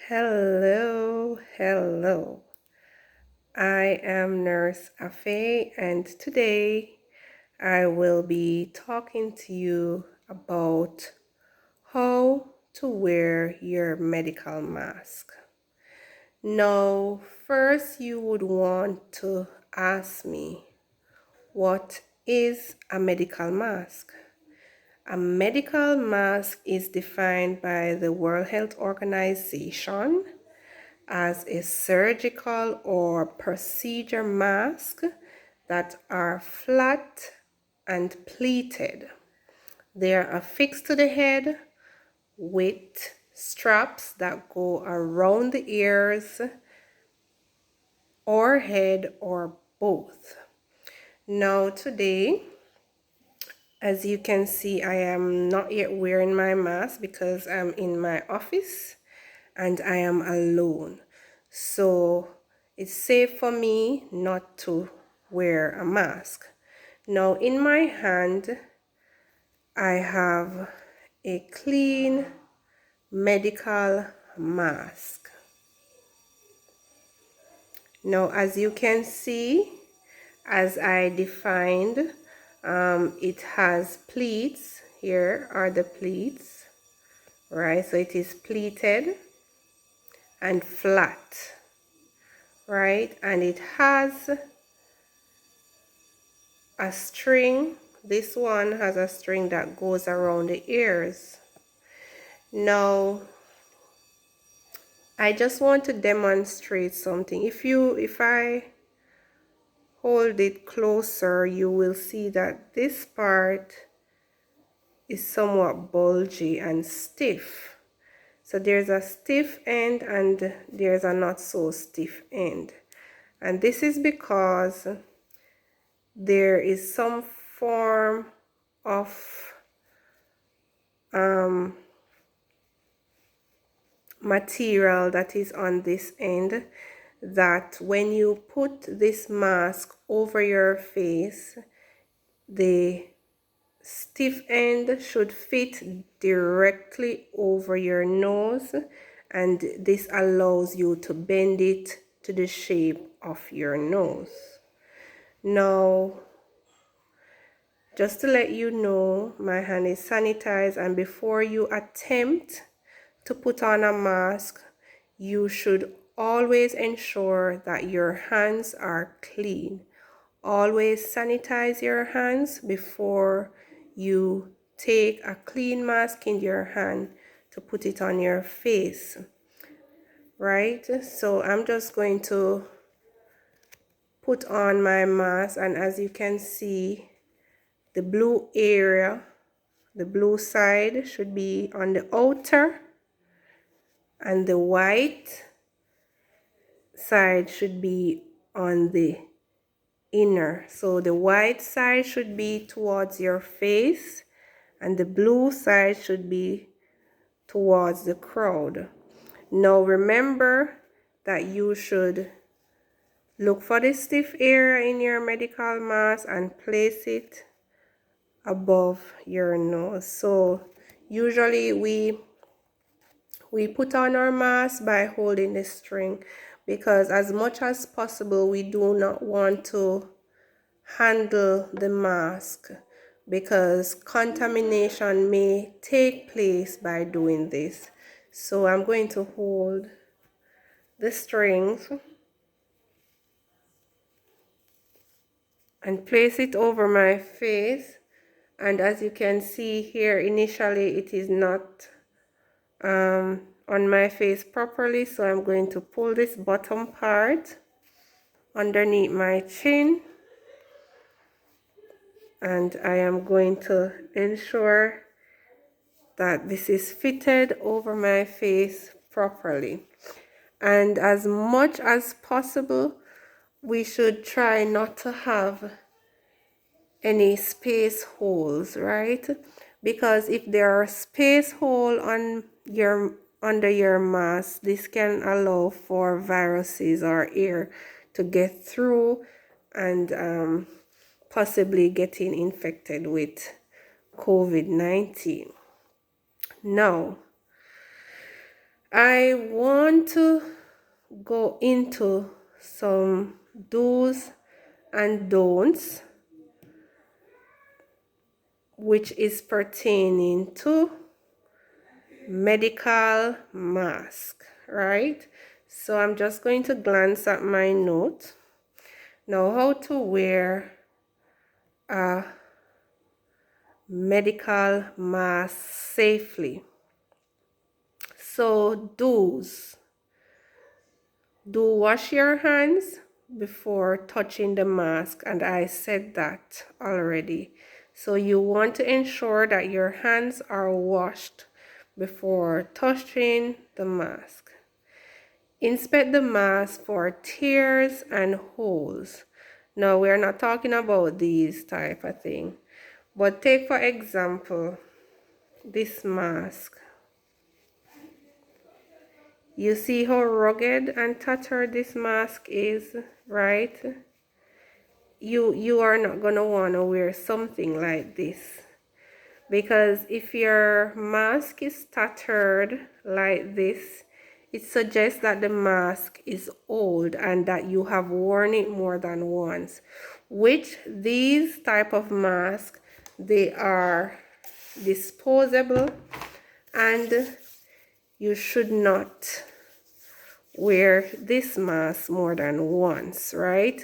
Hello, hello. I am Nurse Afe, and today I will be talking to you about how to wear your medical mask. Now, first, you would want to ask me, what is a medical mask? A medical mask is defined by the World Health Organization as a surgical or procedure mask that are flat and pleated. They are affixed to the head with straps that go around the ears or head or both. Now today, as you can see, I am not yet wearing my mask because I'm in my office and I am alone. So it's safe for me not to wear a mask. Now in my hand, I have a clean medical mask. Now as you can see, as I defined, it has pleats. Here are the pleats, right? So it is pleated and flat, right? And it has a string. This one has a string that goes around the ears. Now I just want to demonstrate something. If I hold it closer, you will see that this part is somewhat bulgy and stiff. So there's a stiff end and there's a not so stiff end. And this is because there is some form of material that is on this end that when you put this mask over your face, the stiff end should fit directly over your nose, and this allows you to bend it to the shape of your nose. Now, just to let you know, my hand is sanitized, and before you attempt to put on a mask, you should always ensure that your hands are clean. Always sanitize your hands before you take a clean mask in your hand to put it on your face, right? So I'm just going to put on my mask, and as you can see, the blue area, the blue side should be on the outer, and the white side should be on the inner. So the white side should be towards your face and the blue side should be towards the crowd. Now remember that you should look for the stiff area in your medical mask and place it above your nose. So usually we put on our mask by holding the string, because as much as possible we do not want to handle the mask, because contamination may take place by doing this. So I'm going to hold the strings and place it over my face, and as you can see here, initially it is not on my face properly, so I'm going to pull this bottom part underneath my chin, and I am going to ensure that this is fitted over my face properly. And as much as possible, we should try not to have any space holes, right? Because if there are space hole on your under your mask, this can allow for viruses or air to get through and possibly getting infected with COVID-19. Now, I want to go into some do's and don'ts, which is pertaining to medical mask, right? So I'm just going to glance at my note. Now, how to wear a medical mask safely. So, do's. Do wash your hands before touching the mask, and I said that already. So you want to ensure that your hands are washed before touching the mask. Inspect the mask for tears and holes. Now, we're not talking about these type of thing, but take for example this mask. You see how rugged and tattered this mask is, right? You are not gonna wanna wear something like this, because if your mask is tattered like this, it suggests that the mask is old and that you have worn it more than once, which these type of masks, they are disposable, and you should not wear this mask more than once, right?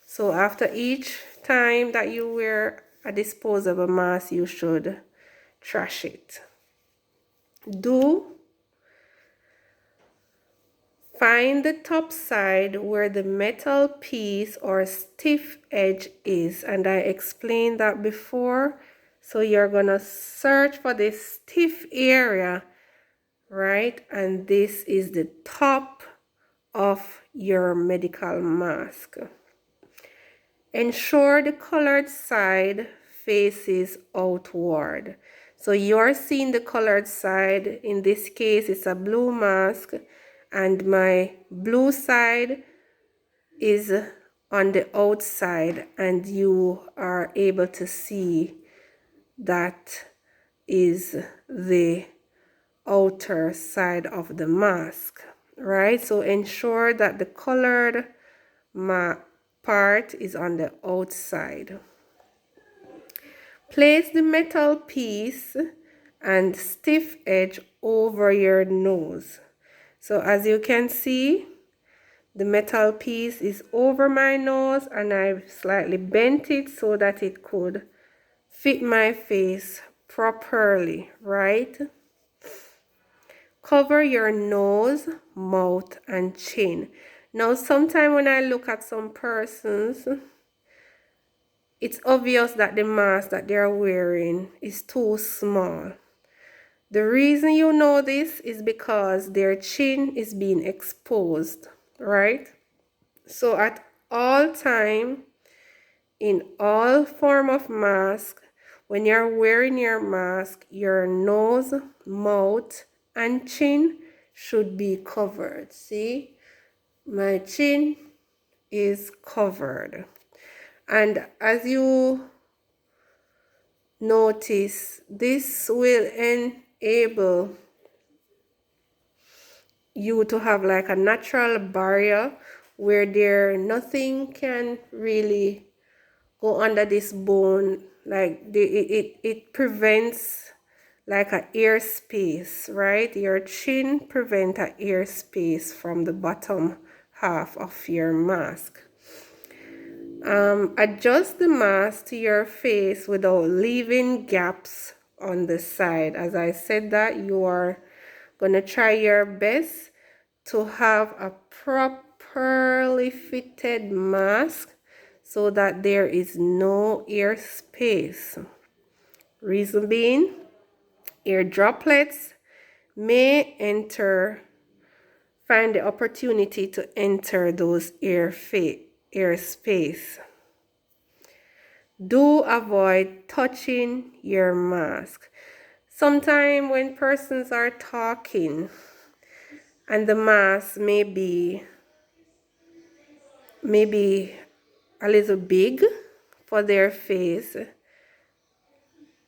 So after each time that you wear a disposable mask, you should trash it. Do find the top side where the metal piece or stiff edge is, and I explained that before. So you're gonna search for this stiff area, right? And this is the top of your medical mask. Ensure the colored side faces outward. So you're seeing the colored side. In this case, it's a blue mask, and my blue side is on the outside, and you are able to see that is the outer side of the mask, right? So ensure that the colored part is on the outside. Place the metal piece and stiff edge over your nose. So as you can see, the metal piece is over my nose, and I've slightly bent it so that it could fit my face properly, right? Cover your nose, mouth, and chin. Now, sometimes when I look at some persons, it's obvious that the mask that they're wearing is too small. The reason you know this is because their chin is being exposed, right? So at all time, in all form of mask, when you're wearing your mask, your nose, mouth, and chin should be covered. See, my chin is covered. And as you notice, this will enable you to have like a natural barrier where nothing can really go under this bone. Like it prevents like an air space, right? Your chin prevents an air space from the bottom half of your mask. Adjust the mask to your face without leaving gaps on the side. As I said that, you are gonna try your best to have a properly fitted mask so that there is no air space. Reason being, air droplets may find the opportunity to enter those air space. Do avoid touching your mask. Sometimes when persons are talking and the mask may be a little big for their face,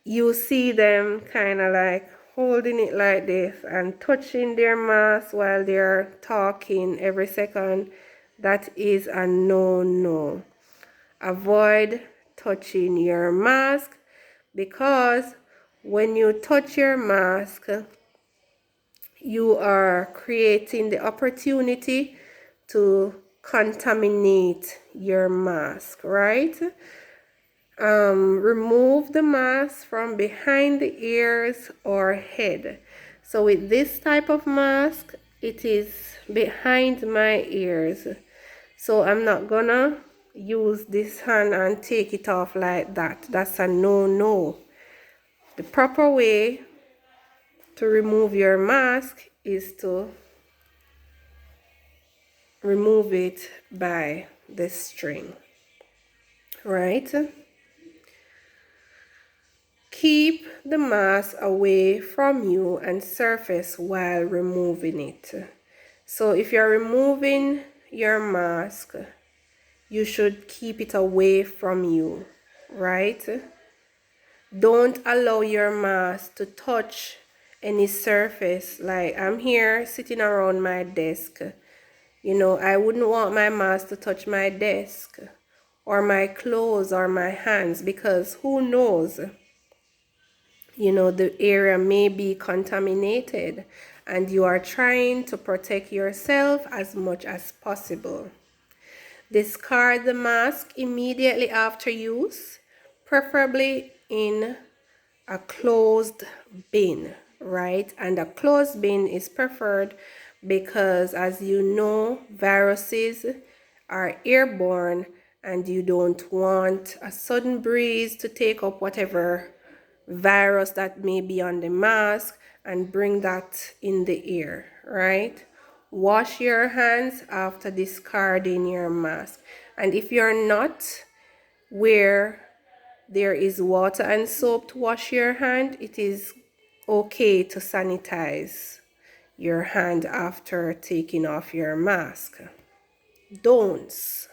you see them kind of like holding it like this and touching their mask while they're talking every second, that is a no-no. Avoid touching your mask, because when you touch your mask, you are creating the opportunity to contaminate your mask, right? Remove the mask from behind the ears or head. So with this type of mask, it is behind my ears. So I'm not gonna use this hand and take it off like that. That's a no-no. The proper way to remove your mask is to remove it by the string, right? Keep the mask away from you and surface while removing it. So if you're removing your mask, you should keep it away from you, right? Don't allow your mask to touch any surface. Like I'm here sitting around my desk. You know, I wouldn't want my mask to touch my desk or my clothes or my hands, because who knows? You know, the area may be contaminated and you are trying to protect yourself as much as possible. Discard the mask immediately after use, preferably in a closed bin, right? And a closed bin is preferred because, as you know, viruses are airborne and you don't want a sudden breeze to take up whatever virus that may be on the mask and bring that in the air, right? Wash your hands after discarding your mask. And if you're not where there is water and soap to wash your hand, it is okay to sanitize your hand after taking off your mask. Don'ts.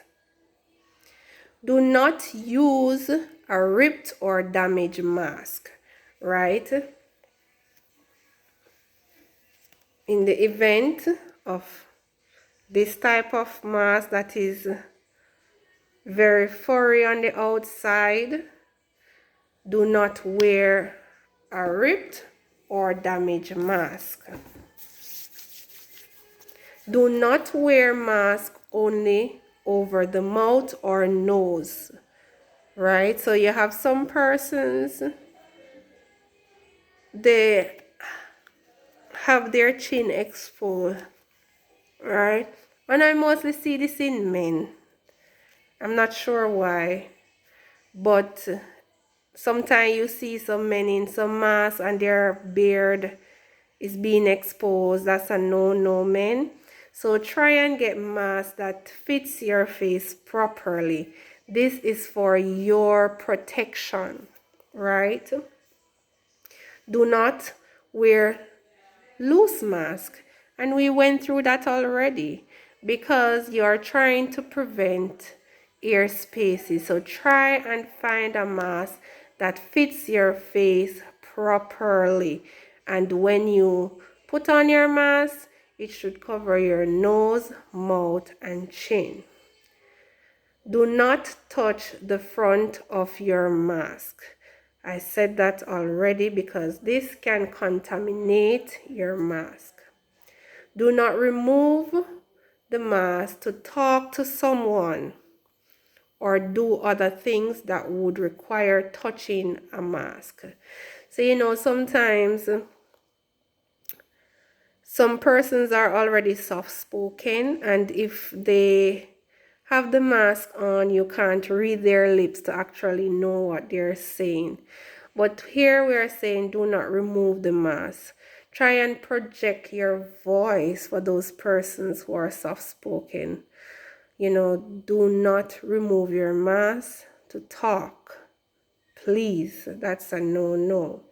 Do not use a ripped or damaged mask, right? In the event of this type of mask that is very furry on the outside, do not wear a ripped or damaged mask. Do not wear mask only over the mouth or nose, right? So you have some persons, they have their chin exposed, right? And I mostly see this in men. I'm not sure why, but sometimes you see some men in some masks and their beard is being exposed. That's a no-no, men. So try and get mask that fits your face properly. This is for your protection, right? Do not wear loose mask, and we went through that already, because you are trying to prevent air spaces. So try and find a mask that fits your face properly, and when you put on your mask, it should cover your nose, mouth, and chin. Do not touch the front of your mask. I said that already, because this can contaminate your mask. Do not remove the mask to talk to someone or do other things that would require touching a mask. So, you know, sometimes some persons are already soft-spoken, and if they have the mask on, you can't read their lips to actually know what they're saying. But here we are saying do not remove the mask. Try and project your voice for those persons who are soft-spoken. You know, do not remove your mask to talk. Please, that's a no-no.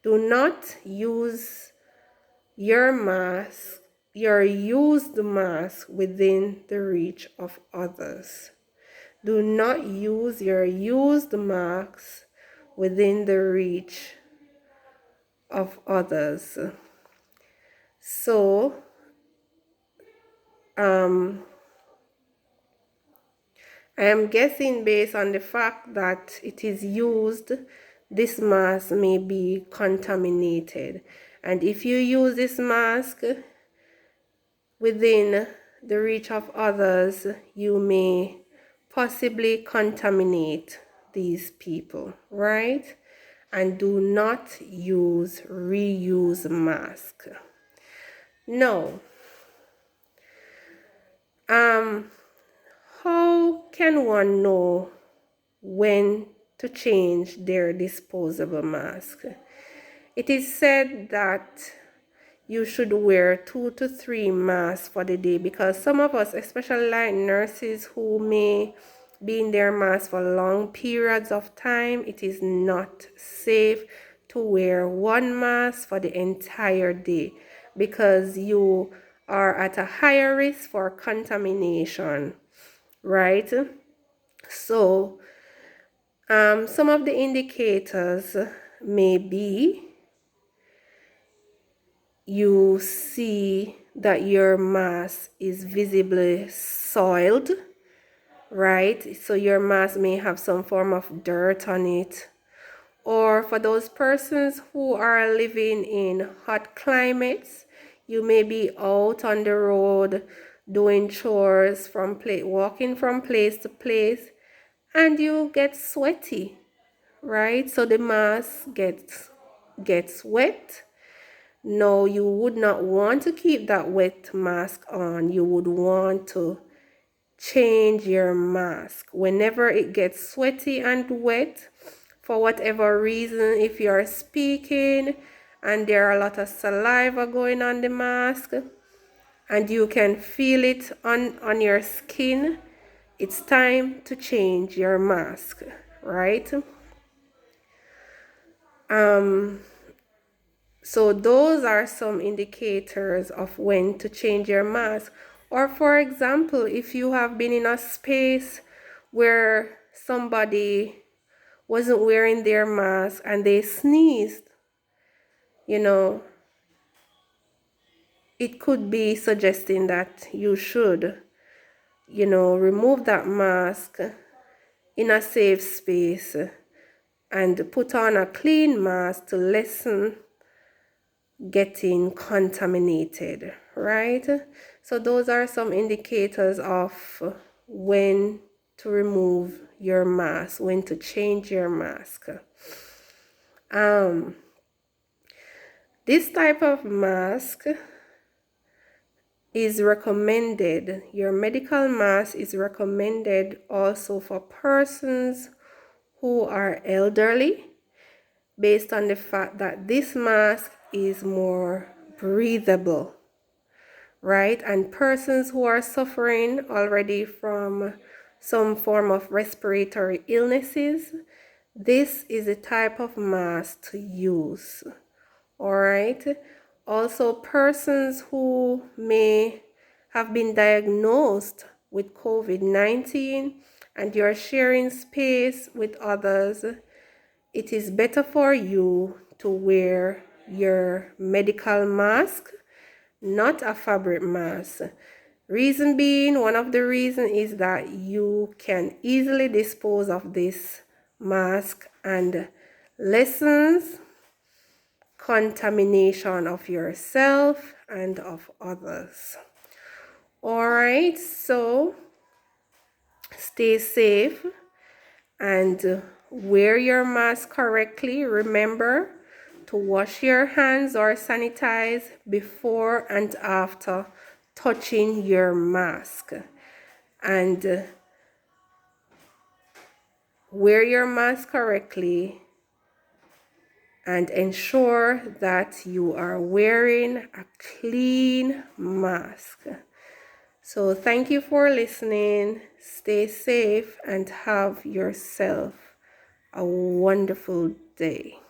Do not use your mask, your used mask within the reach of others. Do not use your used masks within the reach of others. So I am guessing based on the fact that it is used, this mask may be contaminated. And if you use this mask within the reach of others, you may possibly contaminate these people, right? And do not use reuse mask. No. How can one know when to change their disposable mask? It is said that you should wear 2 to 3 masks for the day, because some of us, especially like nurses who may be in their mask for long periods of time, it is not safe to wear one mask for the entire day, because you are at a higher risk for contamination, right? So some of the indicators may be you see that your mask is visibly soiled, right? So your mask may have some form of dirt on it. Or for those persons who are living in hot climates, you may be out on the road doing chores, walking from place to place, and you get sweaty, right? So the mask gets wet. No, you would not want to keep that wet mask on. You would want to change your mask whenever it gets sweaty and wet. For whatever reason, if you're speaking and there are a lot of saliva going on the mask and you can feel it on your skin, it's time to change your mask, right? So those are some indicators of when to change your mask. Or for example, if you have been in a space where somebody wasn't wearing their mask and they sneezed, it could be suggesting that you should, remove that mask in a safe space and put on a clean mask to lessen getting contaminated, right? So those are some indicators of when to remove your mask, when to change your mask. This type of mask is recommended. Your medical mask is recommended also for persons who are elderly, based on the fact that this mask is more breathable, right? And persons who are suffering already from some form of respiratory illnesses, this is a type of mask to use, all right? Also, persons who may have been diagnosed with COVID-19 and you're sharing space with others, it is better for you to wear your medical mask, not a fabric mask. Reason being, one of the reasons is that you can easily dispose of this mask and lessens contamination of yourself and of others. All right, so stay safe and wear your mask correctly. Remember to wash your hands or sanitize before and after touching your mask, and wear your mask correctly and ensure that you are wearing a clean mask. So thank you for listening. Stay safe and have yourself a wonderful day.